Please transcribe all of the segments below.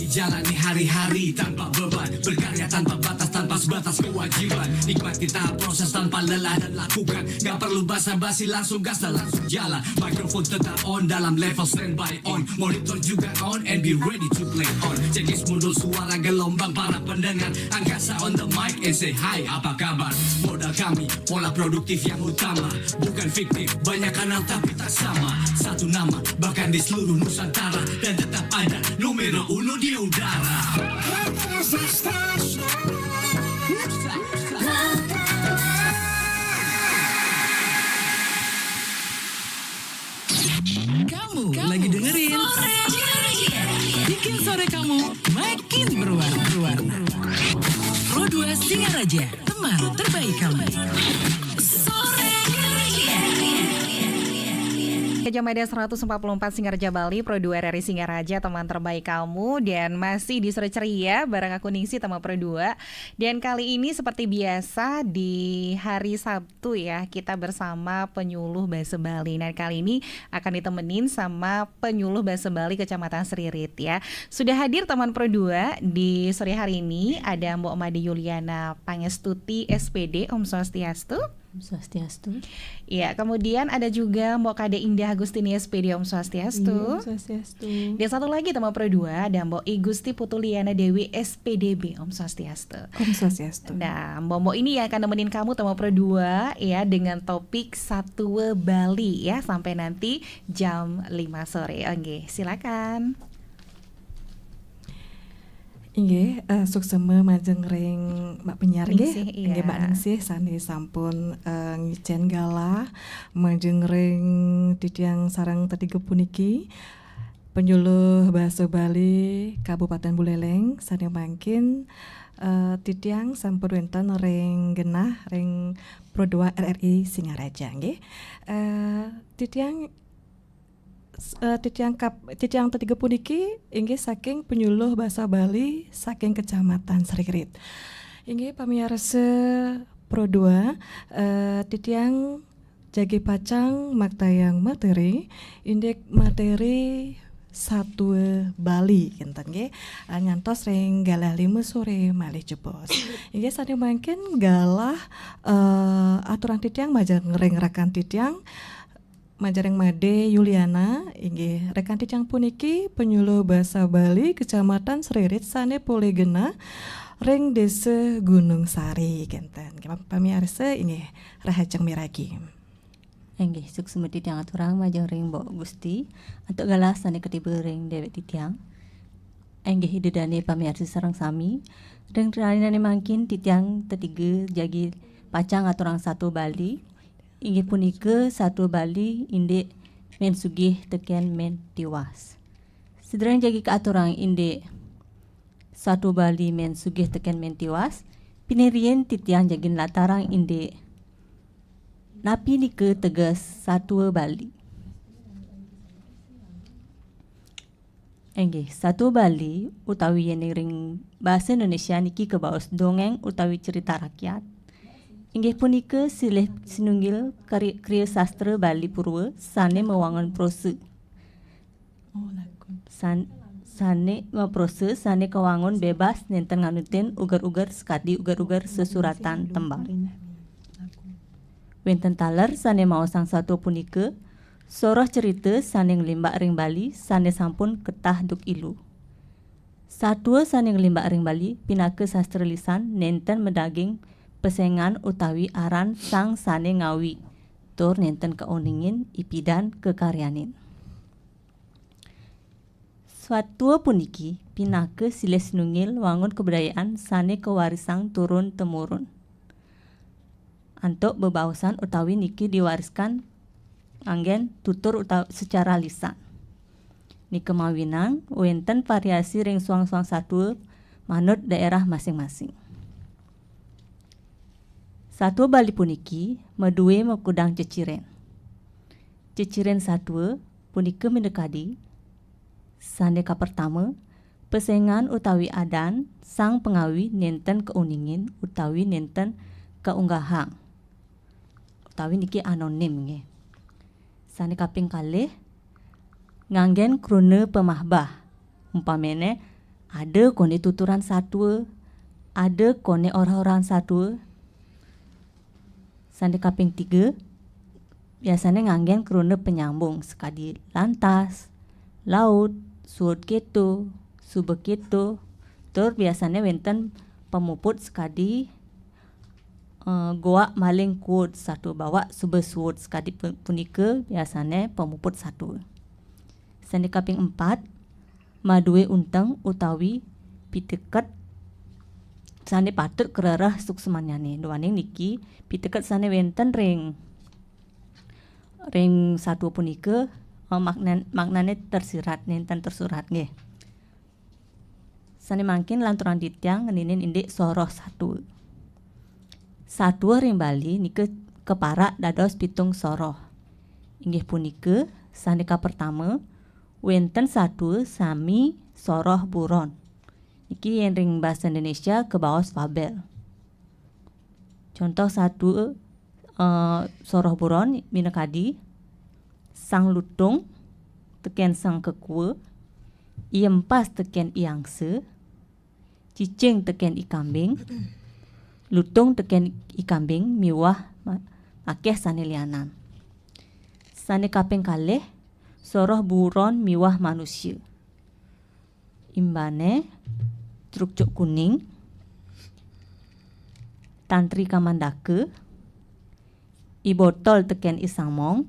jalani hari-hari tanpa beban, berkarya tanpa batas, tanpa sebatas kewajiban. Nikmati tahap proses tanpa lelah dan lakukan. Gak perlu basa-basi, langsung gas dan langsung jalan. Mikrofon tetap on dalam level standby on, monitor juga on and be ready to play on. Cekis mundur suara gelombang para pendengar, angkasa on the mic and say hi, apa kabar? Modal kami, pola produktif yang utama, bukan fiktif, banyak kanal tapi tak sama. Satu nama, bahkan di seluruh Nusantara, dan tetap ada numero uno di udara. Kamu lagi dengerin bikin sore kamu makin berwarna. Pro 2 Singaraja, teman terbaik kamu. Jamada 144 Singaraja Bali, Pro 2 RRI Singaraja, teman terbaik kamu. Dan masih di Sore Ceria bareng aku Ningsih sama Pro 2. Dan kali ini seperti biasa di hari Sabtu ya, kita bersama penyuluh bahasa Bali. Nah kali ini akan ditemenin sama penyuluh bahasa Bali Kecamatan Seririt ya. Sudah hadir teman Pro 2 di sore hari ini, ada Mbok Made Yuliana Pangestuti SPD, Om Swastiastu. Swastiastu. Ya, kemudian ada juga Mbok Kade Indah Agustini SPD, Om Swastiastu. Swastiastu. Dan satu lagi teman Pro 2 ada Mbok Igusti Putuliana Dewi SPDB, Om Swastiastu. Om Swastiastu. Nah, Mbok ini yang akan nemenin kamu teman Pro 2 ya dengan topik Satwa Bali ya sampai nanti jam 5 sore. Oke, silakan. Inggih, suksema majeng ring Mbak penyiar nggih. Iya. Inggih Mbak Ningsih sandi sampun ngicen galah majeng ring titiang sareng tetiga puniki penyuluh bahasa Bali Kabupaten Buleleng sandi mangkin titiang sampun wonten ring genah ring Pro 2 RRI Singaraja nggih. Titiang ketiga puniki inggih saking penyuluh bahasa Bali saking Kecamatan Seririt. Inggih pamirsa Pro 2 titiang jagi pacang maktayang materi indek materi Satwa Bali kinten nggih ngantos ring galah 5 sore malih jebos. Inggih sane mangkin galah aturan titiang majeng ring rakan titiang Majareng Made Yuliana inggih rekan titiang puniki penyuluh bahasa Bali Kecamatan Seririt sane polegena ring Desa Gunung Sari kenten. Pamirsa inggih rahajeng miragi. Inggih suksema titiang aturang majeng ring Mbok Gusti untuk galas sane ketiba ring dewek titiang. Inggih idedane pamirsa sareng sami ring ralinane mangkin titiang tetiga jagi pacang aturang satu Bali. Inggih punika Satwa Bali indek men sugih teken men tiwas. Sedereng jagi keaturang indek Satwa Bali men sugih teken men tiwas, pinirien titiang jagin latarang indek napi nika tegas Satwa Bali. Inggih Satwa Bali utawi yen ring bahasa Indonesia niki kebaos dongeng utawi cerita rakyat. Inggih punika silih sinunggil kriya sastra Bali Purwa sane mewangun prose. Sane prose sane kewangun bebas nenten nganutin ugar-ugar sekadi ugar-ugar sesuratan tembang. Wenten taler sane maosang satu punika soroh cerita sane nglimbak ring Bali sane sampun ketah duk ilu. Satwa sane nglimbak ring Bali pinaka sastra lisan nenten medaging pesengan utawi aran sang sane ngawi tur nenten keoningin ipidan kekaryanin. Satwa puniki pinaka silih sinunggil wangun kebudayaan sane kewarisang turun temurun. Antuk bebaosan utawi niki diwariskan anggen tutur secara lisan. Nike mawinang wenten variasi ring suang-suang satwa manut daerah masing-masing. Satwa Bali puniki medue mekudang ceciren. Ceciren satwa punika mendekadi sandeka pertama pesengan utawi adan sang pengawi nenten keuningin utawi nenten keunggahang utawi niki anonim nggih. Sane kaping kalih nganggen krone pemahbah umpamene Ada kone tuturan satwa, ada kone orang-orang satwa. Sandi kaping 3 biasanya nganggen kerana penyambung sekadi lantas, laut, suut keto, sube keto. Tur biasanya wenten pemuput sekadi goa maling kuut satu bawa sube suut sekadi punika biasanya pemuput satu. Sandi kaping 4 madue untang utawi pitekat sane patut kerarah suksemanyane duaning niki pitekat sane wenten ring satu punika maknane tersirat nenten tersurat nggih. Sane mangkin lanturan ditiang ngeninin indik soroh satu. Satu ring Bali nike keparak dados pitung soroh. Inggih punika sandika pertama wenten satu sami soroh buron. Iki yang ring bahasa Indonesia ke bawah fabel. Contoh satu soroh buron minakadi sang lutung teken sang kekue, iempas teken iangse, cicing teken ikambing, lutung teken ikambing miwah akeh sane lianan. Sane kaping kalih soroh buron miwah manusia. Imbane truk cuk kuning, tantri kamandake, ibotol teken isamong,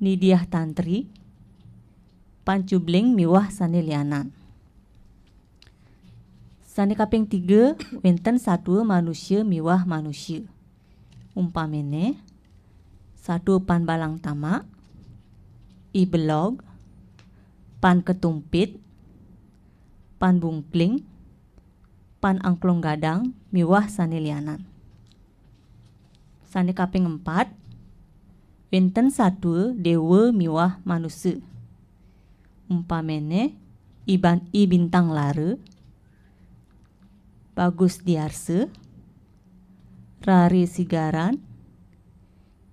nidiah tantri, pancubling miwah sane lianan. Sane kaping 3 wenten satu manusia miwah manusia. Umpamene satu pan balang tamak, ibelog, pan ketumpit, pan bungkling, pan angklong gadang miwah sane lianan. Sane kaping 4 wenten satu dewa miwah manusia. Umpamene i bintang lare, bagus diarse, rari sigaran,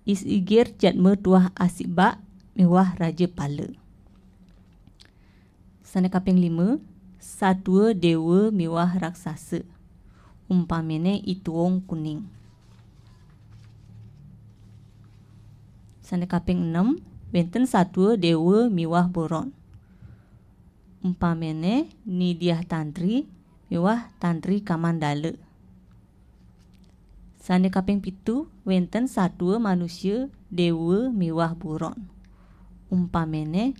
isigir jatme tuah asibak miwah raja pala. Sane kaping 5 satu dewa miwah raksasa. Umpamene ituong kuning. Sane kaping 6 wenten satu dewa miwah boron. Umpamene nidiah tantri miwah tantri kamandala. Sane kaping 7 wenten satu manusia dewa miwah buron. Umpamene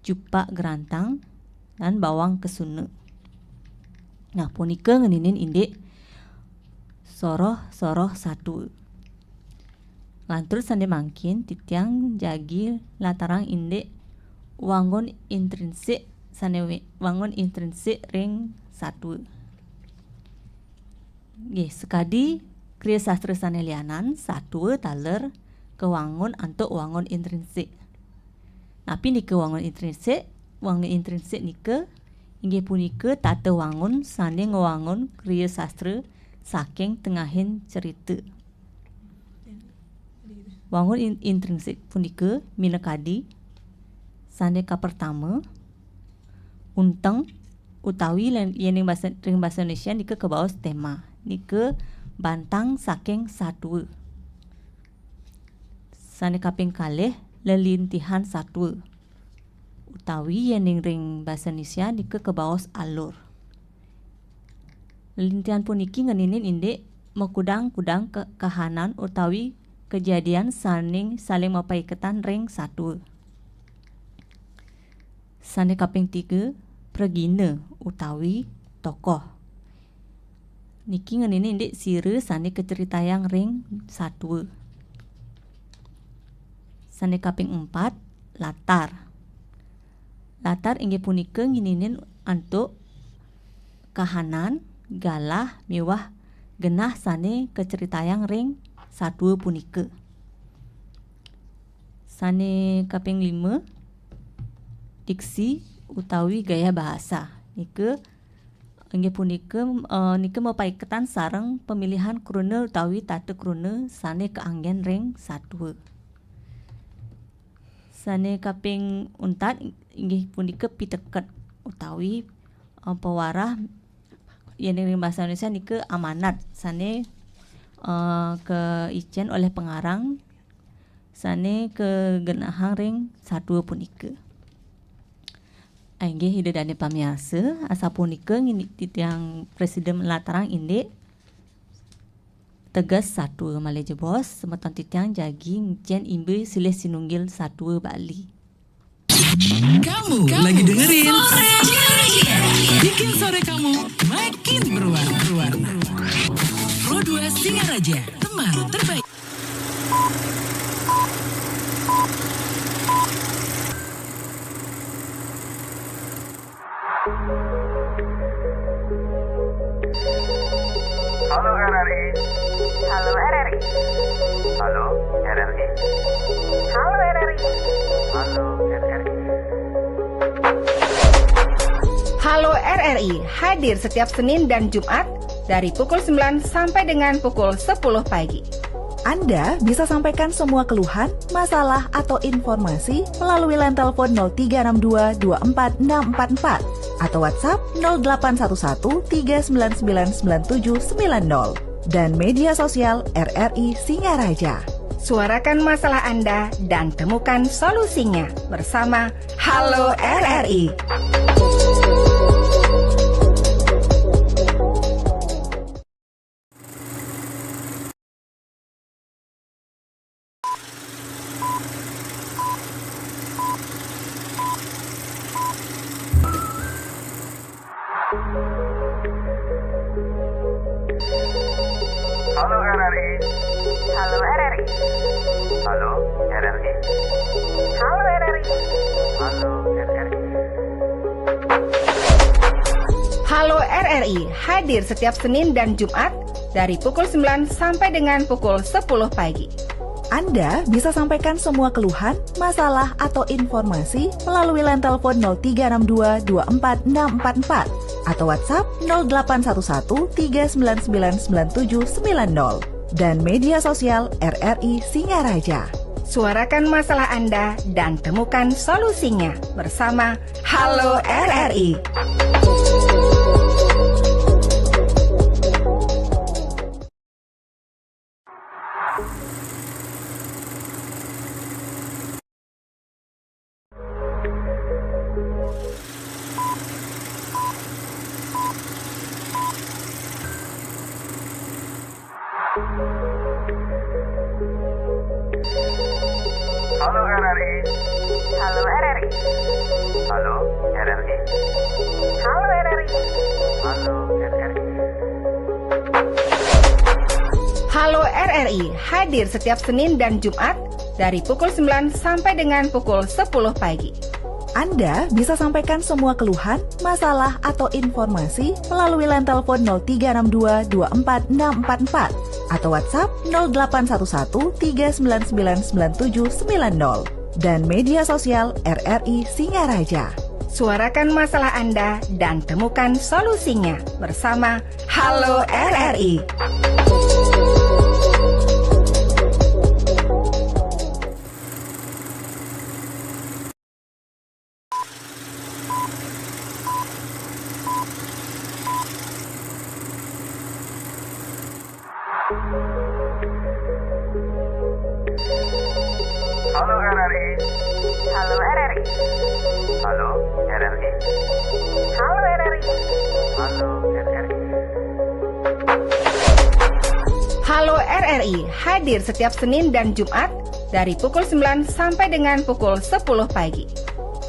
cupak gerantang dan bawang kesuna. Nah punika ngeninin indik soroh satu. Lantur sande mangkin titiang jagi latarang indik wangun intrinsik sane wangun intrinsik ring satu. Nggih sekadi kriya sastra sane lianan satu taler kewangun antuk wangun intrinsik. Napi nika wangun intrinsik nika inggih punika tata wangun sane ngewangun kriya sastra saking tengahin cerita. Wangun intrinsik punika minakadi sane ka pertama unteng utawi yen bahasa Indonesia nika ke bawah tema nika bantang saking satu. Sane kaping kalih lelintihan satu. Utawi yen ring bahasa Indonesia nika ke bawah alur. Lelintihan puniki ngeninin indik mekudang-kudang kahanan utawi kejadian saling mapaiketan ring satu. Sane kaping 3 pregina utawi tokoh. Niki ngeninin indik sire sane keceritayang ring satu. Sane kaping 4 latar. Latar inggih punika ngininin antuk kahanan galah miwah genah sane keceritayang ring satu punika. Sane kaping 5 diksi utawi gaya bahasa. Nika inggih punika nika mapaiketan sareng pemilihan krona utawi tata krona sane keanggen ring satu. Sane kaping 4 inggih punika piteket utawi pewarah yang dari bahasa Indonesia nike amanat sane ke ijen oleh pengarang sane ke genahang ring sadua punika. Inggih hidedane pamiarsa asa punika ngini titiang presiden latarang indek tegas satu Malaysia bos semeton titiang jagi jen imbe silih sinunggil satu Bali. Kamu lagi dengerin bikin sore kamu makin berwarna. Pro 2 Singaraja, teman terbaik. Halo RRI. Halo RRI. Halo RRI. Halo RRI. Halo RRI. Halo RRI hadir setiap Senin dan Jumat dari pukul 9 sampai dengan pukul 10 pagi. Anda bisa sampaikan semua keluhan, masalah, atau informasi melalui line telepon 0362 24644 atau WhatsApp 0811 3999790 dan media sosial RRI Singaraja. Suarakan masalah Anda dan temukan solusinya bersama Halo RRI. Halo RRI. Halo RRI. Halo RRI. Halo RRI. Halo RRI. Halo RRI hadir setiap Senin dan Jumat dari pukul 9 sampai dengan pukul 10 pagi. Anda bisa sampaikan semua keluhan, masalah, atau informasi melalui line telepon 0362 24644 atau WhatsApp 0811 3999790 dan media sosial RRI Singaraja. Suarakan masalah Anda dan temukan solusinya bersama Halo RRI. Halo RRI. Halo RRI. Halo RRI. Halo RRI. Halo RRI. Halo RRI hadir setiap Senin dan Jumat dari pukul 9 sampai dengan pukul 10 pagi. Anda bisa sampaikan semua keluhan, masalah, atau informasi melalui line telepon 0362 24644 atau WhatsApp 0811 3999790 dan media sosial RRI Singaraja. Suarakan masalah Anda dan temukan solusinya bersama Halo RRI. Halo RRI. Halo RRI. Halo RRI. Halo RRI. Halo RRI. Halo RRI hadir setiap Senin dan Jumat dari pukul 9 sampai dengan pukul 10 pagi.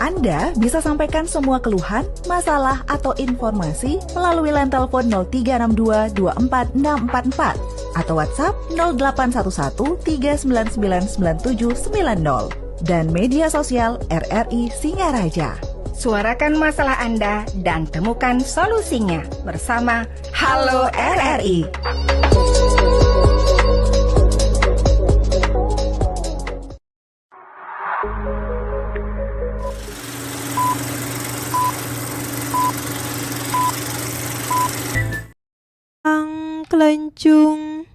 Anda bisa sampaikan semua keluhan, masalah, atau informasi melalui line telepon 0362 24644 atau WhatsApp 0811 3999790 dan media sosial RRI Singaraja. Suarakan masalah Anda dan temukan solusinya bersama Halo RRI. Kelencung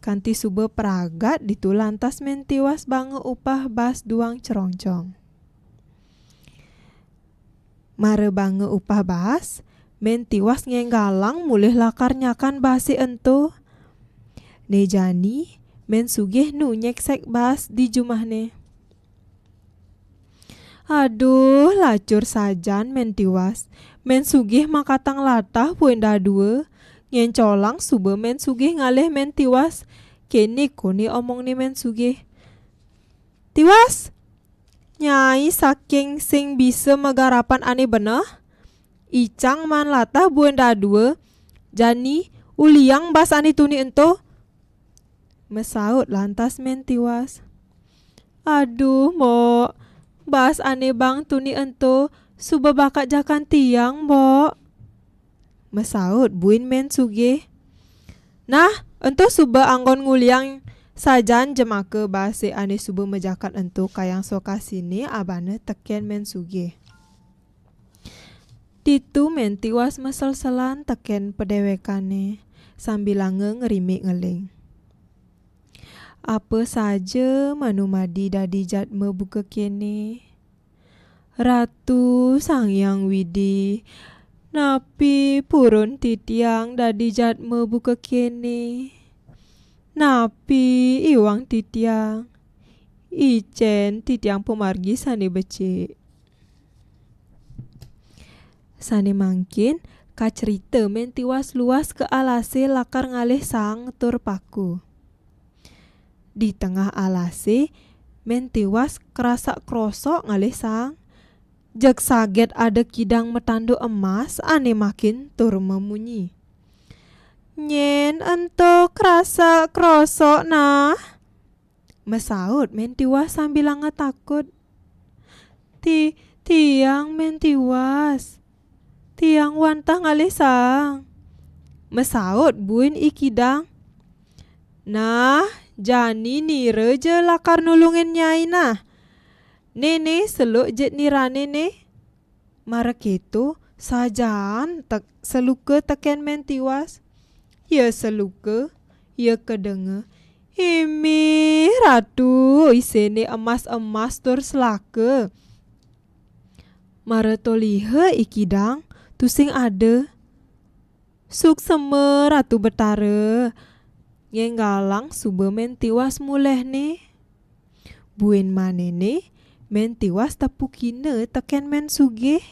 kanti sube peragat ditulantas mentiwas bange upah bas duang cerongcong. Mare bange upah bas, men tiwas ngenggalang mulih lakar nyakan basi ento. Ne jani, men sugih nu nyeksek bas di jumahne. Aduh, lacur sajan men tiwas. Men sugih makatang latah puenda dua. Ngencolang suba men sugih ngalih men tiwas. Kini koni omong ni men sugih. Tiwas, nyai saking sing bisa megarapan ane benah. Icang man latah buenda dua. Jani uliang bas ane tuni ento. Mesaut lantas men tiwas. Aduh mo, bas ane bang tuni ento. Suba bakat jakan tiang mo. Mesaut buin men sugih. Nah, ento suba anggon nguliang sajan jemake base ane suba mejakan ento kayang soka sini abane teken men sugih. Ditu men tiwas mesel-selan teken pedewekane sambil ngerimi ngeling. Apa saja manumadi dadi jadme buka kene. Ratu Sangyang Widi, napi purun titiang dadi jadme buka kene. Napi iwang titiang, icen titiang pemargi sani becik. Sani mangkin kacerita men tiwas luas ke alase lakar ngalih sang tur paku. Di tengah alase men tiwas kerasa krosok ngalih sang. Jak saget ada kidang metando emas ane makin tur memunyi. Nyen ento kerasa krosok nah. Mesaut men tiwas sambil takut. Tiang men tiwas. Tiang wantah ngalih sang. Mesaut buin ikidang. Nah, jani nire je lakar nulungin nyai nah. Nene seluk jet nirane ne. Marek itu sajan seluka teken men tiwas. Ya seluka, ya kedenge. Imi ratu isene emas-emas tur selaka. Mare tolihe ikidang tusing ada. Suk seme ratu betara. Ngenggalang suba men tiwas muleh ne. Buin manene men tiwas tepukine teken men sugih.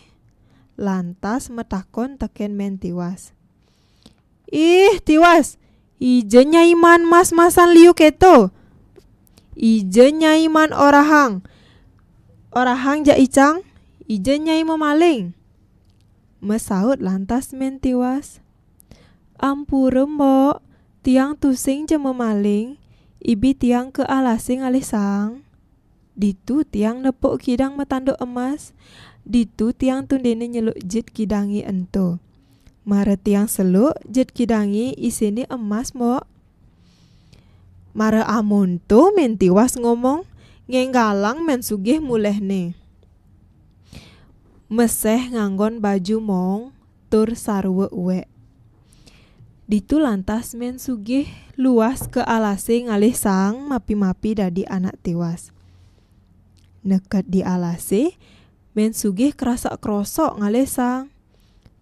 Lantas metakon teken men tiwas. Ih tiwas, ije nyaiman mas-masan liu keto. Ije nyaiman orahang. Orahang ja icang, ije nyai memaling. Mesaut lantas men tiwas. Ampura mbok, tiang tusing je memaling. Ibi tiang ke alase ngalih sang. Ditu tiang nepuk kidang metando emas. Ditu tiang tundene nyeluk jit kidangi ento. Mare tiang seluk jet kidangi isini emas mbok. Mare amun tu men tiwas ngomong. Ngenggalang men sugih muleh ne. Meseh nganggon baju mong tur sarwe uwek. Ditu lantas men sugih luas ke alase ngalih sang mapi-mapi dadi anak tiwas. Neket di alase men sugih kerasa krosok ngalih sang.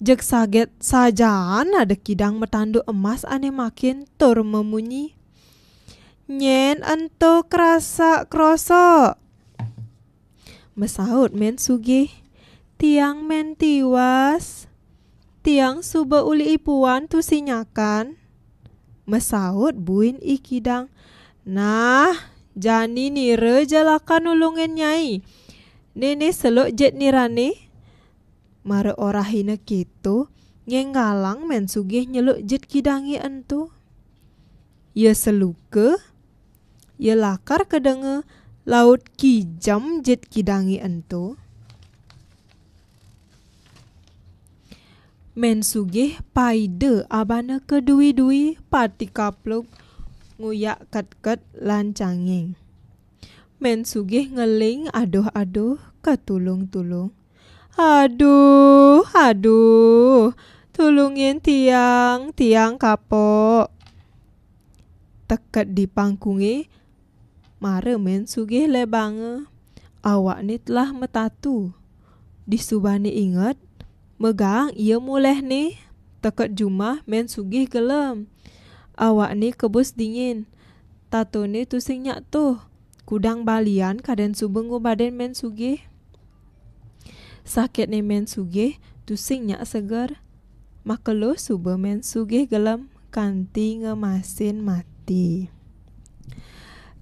Jek saget sajaan ada kidang metando emas ane makin tur memunyi. Nyen ento kerasa krosok. Mesaut men sugih. Tiang men tiwas. Tiang suba uli ipuan tu sinyakan. Mesaut buin ikidang. Nah, jani nire jalakan nulungin nyai. Nene seluk jet nirane. Mare orahina kitu ngenggalang men sugih nyeluk jet kidangi entu. Ya seluke, ya lakar kedenge laut kijam jet kidangi entu. Men sugih paide abana kedui-dui pati kapluk nguyak ket-ket lancanging. Men sugih ngeling aduh-aduh ketulung-tulung. Aduh, tulungin tiang kapok. Teket di pangkungi, mare men sugih lebange. Awak ni telah metatu. Disubani inget, megang iya muleh nih. Teket jumah men sugih gelem. Awak nih kebus dingin. Tato nih tusing nyak tuh. Kudang balian kaden subengu baden men sugih. Sakit nih men sugih, tusing nyak seger. Makelo sube men sugih gelem, kanti ngemasin mati.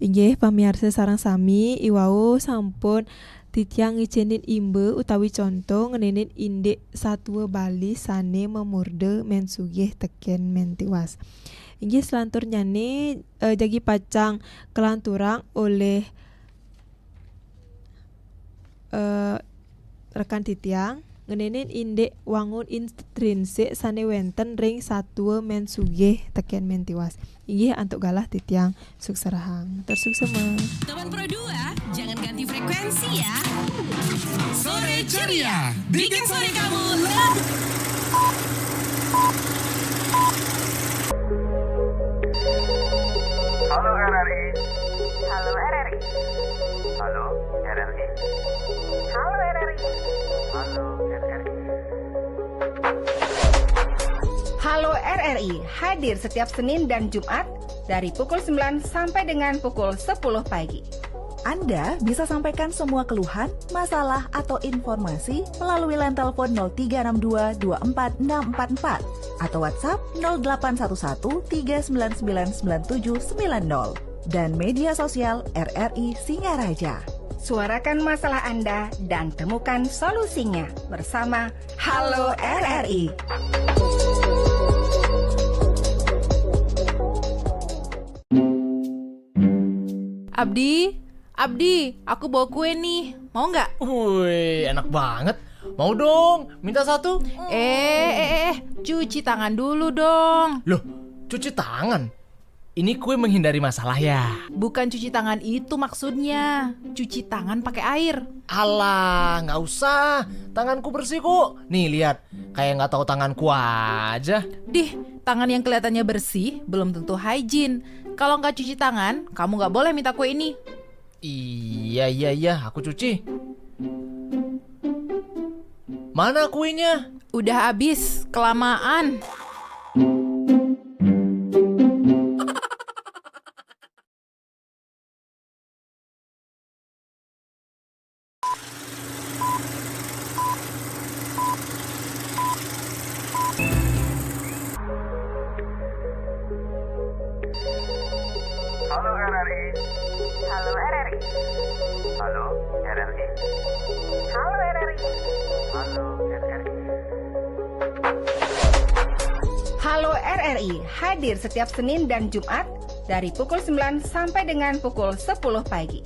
Inggih pamirsa sareng sami iwau sampun titiang ngicinin imbe utawi contoh ngenenin indek satwa Bali sane memurde men sugih teken men tiwas. Inggih selantur nyane jagi pacang kelanturang oleh rekan titiang ngenenin indek wangun intrinsik sane wenten ring satwa men sugih teken men tiwas. Inggih antuk galah titiang suksarahang tersuksema. Teman Pro 2, jangan ganti frekuensi ya. Sore ceria, bikin sore kamu Halo RRI. Halo RRI. Halo RRI. Halo RRI. Halo RRI. Halo RRI hadir setiap Senin dan Jumat dari pukul 9 sampai dengan pukul 10 pagi. Anda bisa sampaikan semua keluhan, masalah, atau informasi melalui line telepon 0362 24644 atau WhatsApp 0811 3999790 dan media sosial RRI Singaraja. Suarakan masalah Anda dan temukan solusinya bersama Halo RRI. Abdi, aku bawa kue nih. Mau nggak? Wih, enak banget. Mau dong, minta satu. Cuci tangan dulu dong. Loh, cuci tangan? Ini kue menghindari masalah ya? Bukan cuci tangan itu maksudnya. Cuci tangan pakai air. Alah, nggak usah. Tanganku bersih kok. Nih lihat, kayak nggak tahu tanganku aja. Dih, tangan yang kelihatannya bersih belum tentu hygiene. Kalau nggak cuci tangan, kamu nggak boleh minta kue ini. Iya, aku cuci. Mana kuenya? Udah habis, kelamaan. Halo RRI. Halo RRI. Halo RRI. Halo RRI. Halo RRI. Halo RRI hadir setiap Senin dan Jumat dari pukul 9 sampai dengan pukul 10 pagi.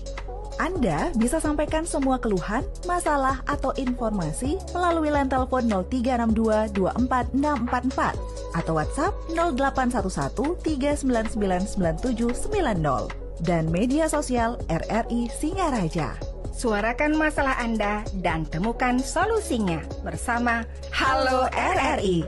Anda bisa sampaikan semua keluhan, masalah, atau informasi melalui line telepon 0362 24644 atau WhatsApp 0811 3999790 dan media sosial RRI Singaraja. Suarakan masalah Anda dan temukan solusinya bersama Halo RRI.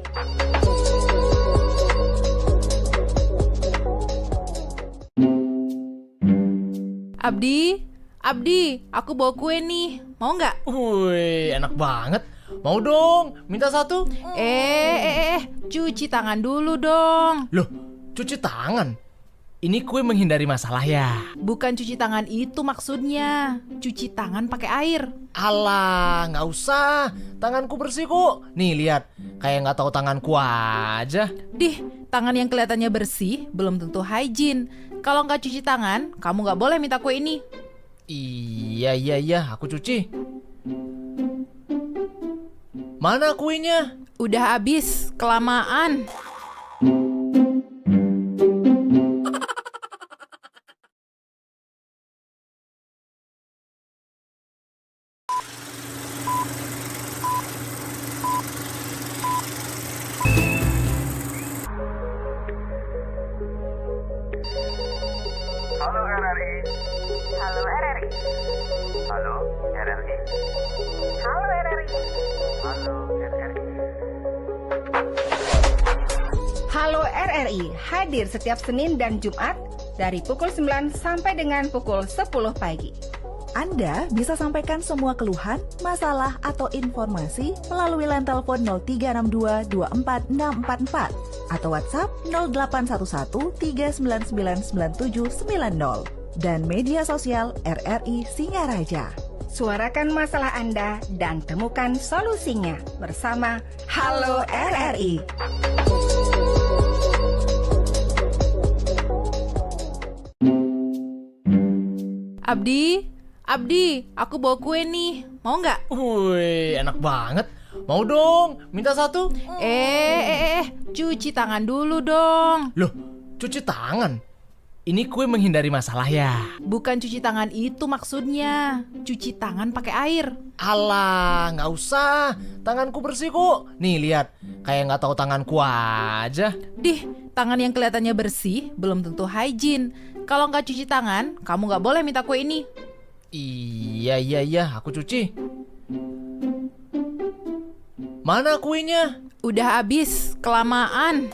Abdi, aku bawa kue nih. Mau nggak? Wih, enak banget. Mau dong, minta satu. Cuci tangan dulu dong. Loh, cuci tangan? Ini kue menghindari masalah ya? Bukan cuci tangan itu maksudnya. Cuci tangan pakai air. Alah, nggak usah. Tanganku bersih kok. Nih lihat, kayak nggak tahu tanganku aja. Dih, tangan yang kelihatannya bersih belum tentu hygiene. Kalau nggak cuci tangan, kamu nggak boleh minta kue ini. Iya, aku cuci. Mana kuenya? Udah habis, kelamaan. Halo RRI. Halo RRI. Halo RRI. Halo RRI. Halo RRI. Halo RRI hadir setiap Senin dan Jumat dari pukul 9 sampai dengan pukul 10 pagi. Anda bisa sampaikan semua keluhan, masalah, atau informasi melalui line telepon 0362 24644 atau WhatsApp 0811 3999790 dan media sosial RRI Singaraja. Suarakan masalah Anda dan temukan solusinya bersama Halo RRI. Abdi, aku bawa kue nih. Mau nggak? Wih, enak banget. Mau dong, minta satu. Cuci tangan dulu dong. Loh, cuci tangan? Ini kue menghindari masalah ya? Bukan cuci tangan itu maksudnya. Cuci tangan pakai air. Alah, nggak usah. Tanganku bersih kok. Nih lihat, kayak nggak tahu tanganku aja. Tangan yang kelihatannya bersih belum tentu hygiene. Kalau nggak cuci tangan, kamu nggak boleh minta kue ini. Iya, aku cuci. Mana kuenya? Udah habis, kelamaan.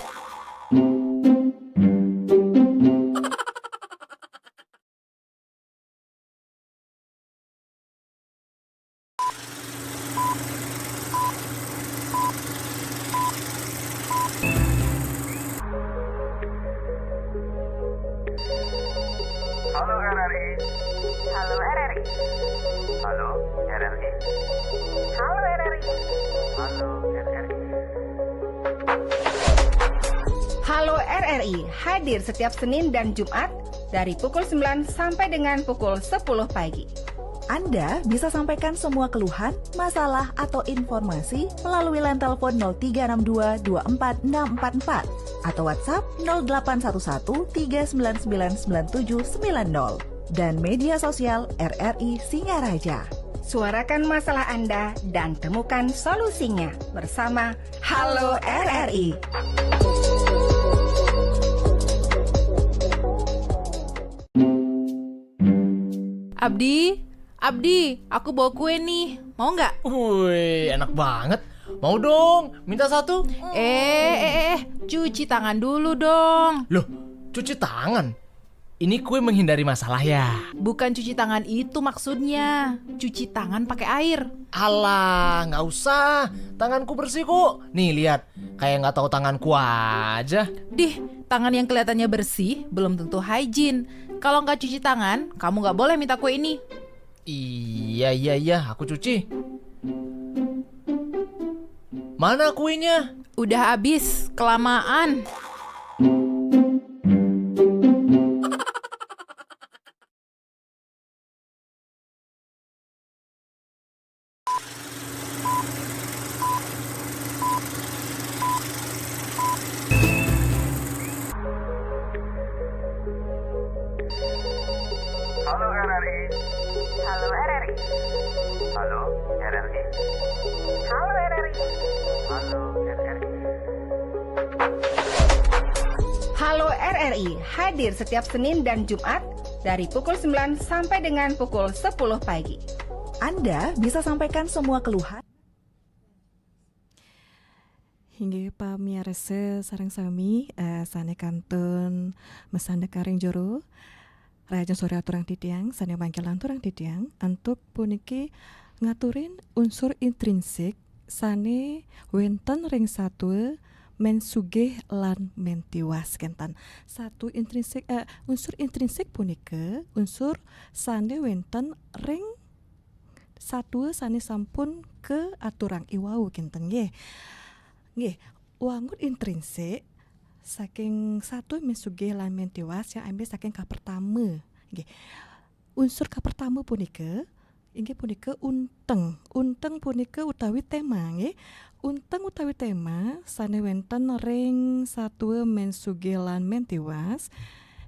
Halo RRI. Halo RRI. Halo RRI. Halo RRI. Halo RRI. Halo RRI hadir setiap Senin dan Jumat dari pukul 9 sampai dengan pukul 10 pagi. Anda bisa sampaikan semua keluhan, masalah, atau informasi melalui line telepon 0362 24644 atau WhatsApp 0811 3999790 dan media sosial RRI Singaraja. Suarakan masalah Anda dan temukan solusinya bersama Halo RRI. Abdi, aku bawa kue nih. Mau nggak? Wih, enak banget. Mau dong, minta satu. Cuci tangan dulu dong. Loh, cuci tangan? Ini kue menghindari masalah ya? Bukan cuci tangan itu maksudnya. Cuci tangan pakai air. Alah, nggak usah. Tanganku bersih kok. Nih lihat, kayak nggak tahu tanganku aja. Tangan yang kelihatannya bersih belum tentu hygiene. Kalau nggak cuci tangan, kamu nggak boleh minta kue ini. Iya, aku cuci. Mana kuenya? Udah habis, kelamaan. Halo RRI. Halo RRI. Halo RRI. Halo RRI. Halo RRI. Halo RRI hadir setiap Senin dan Jumat dari pukul 9 sampai dengan pukul 10 pagi. Anda bisa sampaikan semua keluhan. Hingga pamirsa sareng sami sane kantun mesanda karing joro Raja sore aturang titiang sane mangkelan turang titiang untuk puniki ngaturin unsur intrinsik sane wenten ring satu men sugih lan men tiwas kentan. Satu intrinsik unsur intrinsik punika unsur sane wenten ring satu sane sampun ke aturang iwau kinten nggih. Nggih, wangun intrinsik saking satu men sugih lan men tiwas yang ambil saking ka pertama. Nggih. Unsur ka pertama punika inggih punika unteng. Unteng punika utawi tema nggih. Unteng utawi tema sane wenten ring satu men sugih lan men tiwas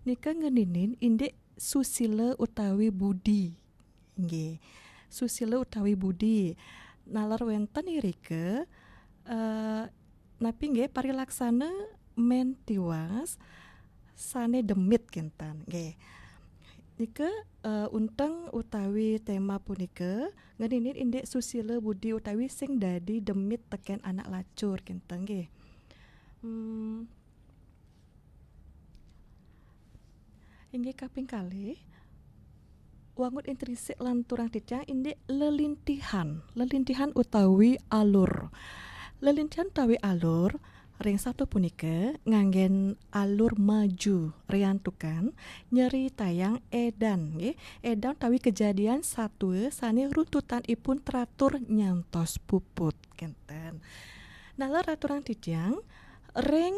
nika ngeninin indek susila utawi budi. Nggih. Susila utawi budi. Nalar wenten irike napi nggih parilaksana men tiwas sane demit kentan nggih. Nika unteng utawi tema punika ngeninin indek susila budi utawi sing dadi demit teken anak lacur kentan nggih. Inggih kaping kalih wangun intrinsik lan turang titiang indek lelintihan utawi alur. Lelintihan utawi alur ring satu punika nganggen alur maju riantukan nyeri tayang edan nggih. Edan utawi kejadian satue sane runtutan ipun teratur nyantos puput kenten. Nalar aturang titiang ring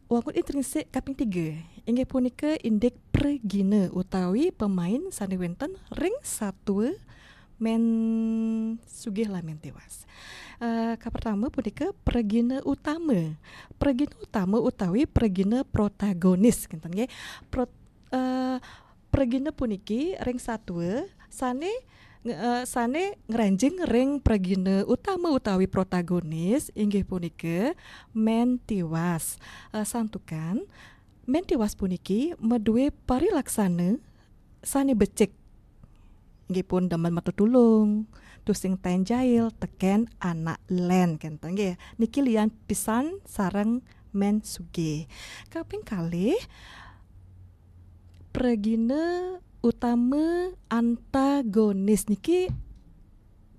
wangun intrinsik kaping 3 inggih punika indek pregine utawi pemain sane wonten ring satue men sugih lan men tewas. Pertama punika pregine utama. Pregine utama utawi pregine protagonis kinten nggih. Pregine puniki ring satue sane ngranjing ring pregine utama utawi protagonis inggih punika men tiwas. Santukan men tiwas puniki meduwe parilaksana sane becik inggih pun damen matutulung tusing tenjail teken anak len kenten nggih. Niki lian pisan sareng men sugih. Kaping kalih pregine utama antagonis niki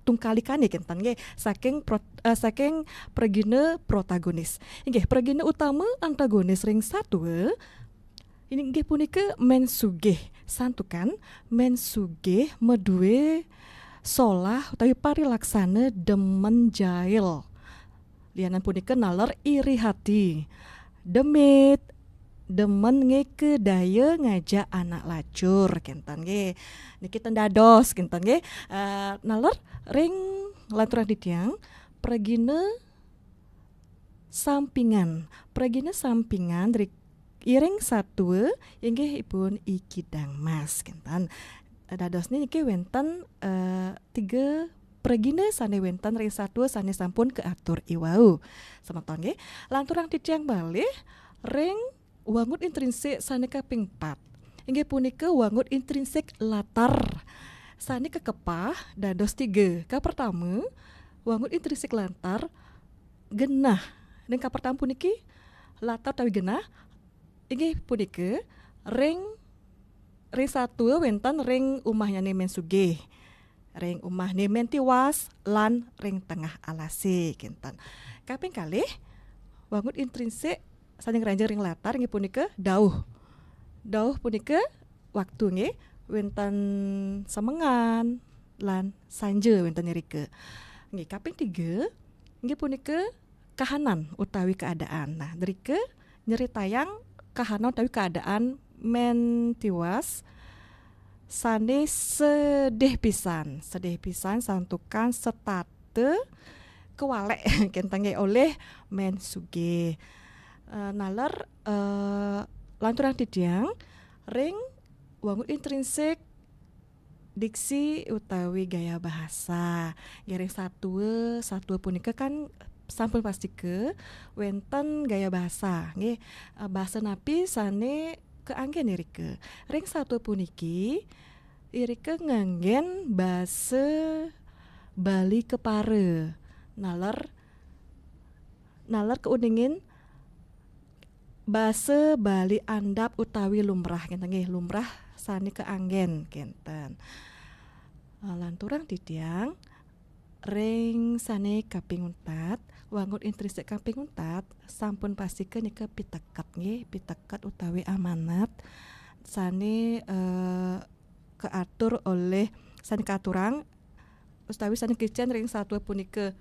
tungkalikane kenten nggih saking pregine protagonis. Inggih pregine utama antagonis ring satu ini nggih punika men sugih. Santukan men sugih meduwe solah utawi parilaksana demen jail. Lianan punika nalar iri hati. Demit demen ngeke daya ngajak anak lacur kenten nggih. Niki tendados kenten nggih. Nalar ring laturan titiang pregine sampingan. Pregine sampingan dari iring satu inggih ipun ikidang mas kenten. Dados niki wenten 3 pregine sane wenten ring satu sane sampun keatur iwau. Semeton nggih. Lanturang titiang malih ring wangun intrinsik sane kaping 4. Inggih punika wangun intrinsik latar sane kekepah dados 3. Pertama wangun intrinsik latar genah. Ning pertama puniki latar tawi genah inggih punika ring satu wenten ring umahnya men sugih. Ring umahne men tiwas lan ring tengah alase kinten. Kaping kalih wangun intrinsik saking ranjing ring latar nggih punika dauh. Dauh punika waktu nggih wenten semengan lan sanje wenten nyrike. Nggih kaping 3 nggih punika kahanan utawi keadaan. Nah, drike nyeritayang kahanan utawi keadaan men tiwas sane sedih pisan santukan setate kewalek kenten nggih oleh men sugih. Nalar lanturan titiang ring wangun intrinsik diksi utawi gaya bahasa. Ring satu punika kan sampun pastike wenten gaya bahasa nggih. Bahasa napi sane keanggen irike. Ring satu puniki irike nganggen bahasa Bali kepare. Nalar keuningin bahasa Bali andap utawi lumrah kenten nggih. Lumrah sane keanggen kenten. Lanturang titiang ring sane kaping 4 wangun intrinsik kaping 4 sampun pastikeun nika pitekat nggih. Pitekat utawi amanat sane keatur oleh sane katurang utawi sane kicen ring satu punika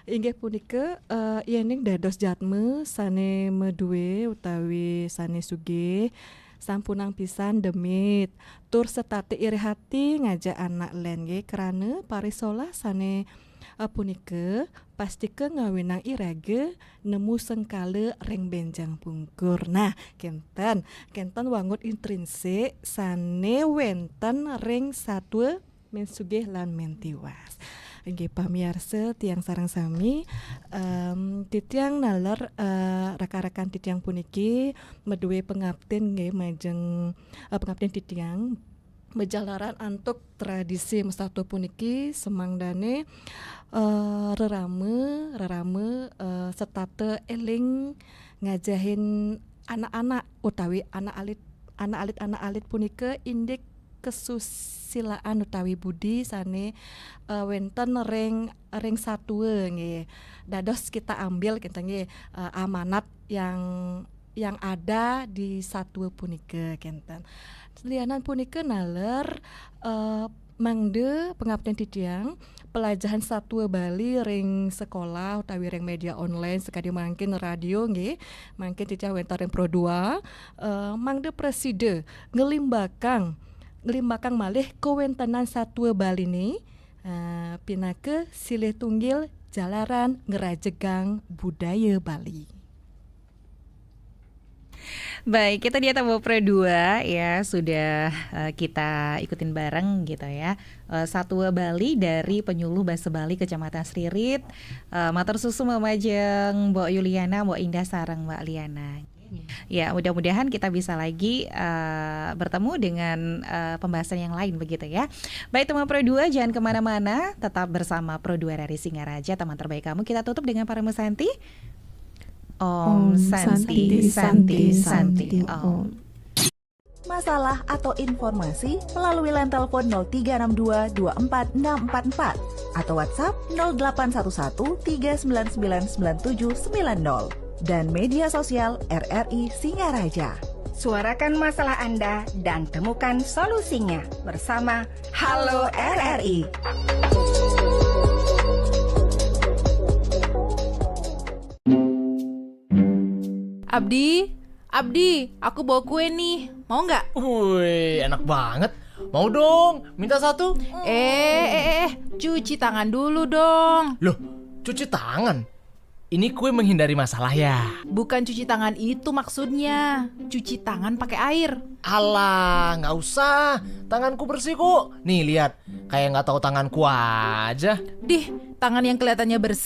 inggih punika yening dados jatme sane meduwe utawi sane sugih sampunang pisan demit tur setate iri hati ngajak anak len nggih kerana parisolah sane punika pastike ngawinang irage nemu sengkala ring benjang pungkur. Nah, kenten wangun intrinsik sane wenten ring satu men sugih lan men tiwas. Inggih pamirsa tiyang sareng sami titiang nalar rekan-rekan titiang puniki meduwe pengabden nggih majeng pengabden titiang bejalaran antuk tradisi mesatu puniki semangdane rerame setate eling ngajahin anak-anak utawi anak alit anak alit punika indik kesusilaan utawi budi sane wenten ring satue nggih. Dados kita ambil kita nggih amanat yang ada di satue punika kenten. Lianan punika naler mangde pengabdian titiang pelajaran satue Bali ring sekolah utawi ring media online sekali mungkin radio nggih mungkin titiang wenten ring Pro 2 mangde preside ngelimbakang malih kewentenan satue Bali ni pinake silih tunggil jalaran ngerajegang budaya Bali. Baik, kita dia Tama Pro 2 ya sudah kita ikutin bareng gitu ya. Satue Bali dari penyuluh Basa Bali Kecamatan Sririt. Matur susu Mamajeng Mbok Yuliana, Mbok Indah sareng Mbak Liana. Ya, mudah-mudahan kita bisa lagi bertemu dengan pembahasan yang lain begitu ya. Baik teman Pro 2, jangan kemana-mana, tetap bersama Pro 2 RRI Singaraja, teman terbaik kamu. Kita tutup dengan para Santi. Om Santi, Santi, Santi, Om. Masalah atau informasi melalui line telepon 0362 24644 atau WhatsApp 0811 3999790 dan media sosial RRI Singaraja. Suarakan masalah Anda dan temukan solusinya bersama Halo RRI. Abdi, aku bawa kue nih. Mau nggak? Wih, enak banget. Mau dong, minta satu. Cuci tangan dulu dong. Loh, cuci tangan? Ini kue menghindari masalah ya? Bukan cuci tangan itu maksudnya. Cuci tangan pakai air. Alah, nggak usah. Tanganku bersih kok. Nih lihat, kayak nggak tahu tanganku aja. Dih, tangan yang kelihatannya bersih